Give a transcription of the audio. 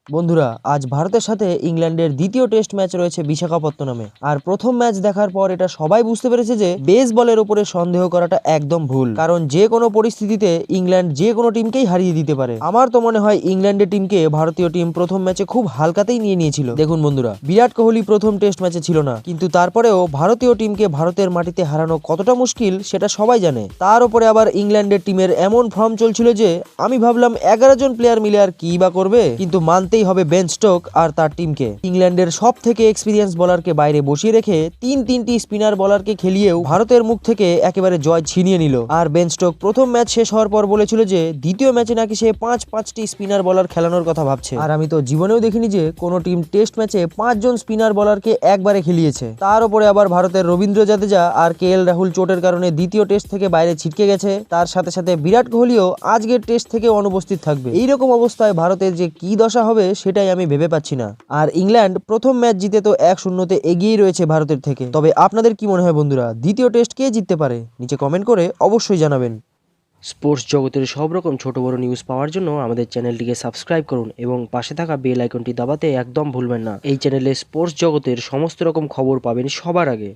বন্ধুরা, আজ ভারতের সাথে ইংল্যান্ডের দ্বিতীয় টেস্ট ম্যাচ রয়েছে বিশাখাপত্তনমে। আর প্রথম ম্যাচ দেখার পর এটা সবাই বুঝতে পেরেছে যে বেস বলের উপরে সন্দেহ করাটা একদম ভুল, কারণ যে কোনো পরিস্থিতিতে ইংল্যান্ড যে কোনো টিমকেই হারিয়ে দিতে পারে। আমার তো মনে হয় ইংল্যান্ডের টিমকে ভারতীয় টিম প্রথম ম্যাচে খুব হালকাতেই নিয়ে নিয়েছিল। দেখুন বন্ধুরা, বিরাট কোহলি প্রথম টেস্ট ম্যাচে ছিল না, কিন্তু তারপরেও ভারতীয় টিমকে ভারতের মাটিতে হারানো কতটা মুশকিল সেটা সবাই জানে। তার উপরে আবার ইংল্যান্ডের টিমের এমন ফর্ম চলছিল যে আমি ভাবলাম 11 জন প্লেয়ার মিলে আর কি বা করবে, কিন্তু মানতেই হবে বেন স্টোক আর তার টিমকে। ইংল্যান্ডের সব থেকে এক্সপিরিয়েন্স বলারকে বাইরে বসিয়ে রেখে তিনটি স্পিনার বলারকে খেলিয়েও ভারতের মুখ থেকে একেবারে জয় ছিনিয়ে নিল। আর বেন স্টোক প্রথম ম্যাচ শেষ হওয়ার পর বলেছিল যে দ্বিতীয় ম্যাচে নাকি সে পাঁচটি স্পিনার বলার খেলানোর কথা ভাবছে। আর আমি তো জীবনেও দেখিনি যে কোনো টিম টেস্ট ম্যাচে 5 জন স্পিনার বলারকে একবারে খেলিয়েছে। তার উপরে আবার ভারতের রবীন্দ্র জাদেজা আর KL রাহুল চোটের কারণে দ্বিতীয় টেস্ট থেকে বাইরে ছিটকে গেছে। তার সাথে সাথে বিরাট কোহলিও আজকের টেস্ট থেকে অনুপস্থিত থাকবে। এইরকম অবস্থায় ভারতের যে কি দশা হবে সেটাই আমি ভেবে পাচ্ছি না। আর ইংল্যান্ড প্রথম ম্যাচ জিতে তো 1-0 এগিয়েই রয়েছে ভারতের থেকে। তবে আপনাদের কি মনে হয় বন্ধুরা, দ্বিতীয় টেস্ট কে জিততে পারে? নিচে কমেন্ট করে অবশ্যই জানাবেন। স্পোর্টস জগতের সব রকম ছোট বড় নিউজ পাওয়ার জন্য আমাদের চ্যানেলটিকে সাবস্ক্রাইব করুন এবং পাশে থাকা বেল আইকনটি দাবাতে একদম ভুলবেন না। এই চ্যানেলে স্পোর্টস জগতের সমস্ত রকম খবর পাবেন সবার আগে।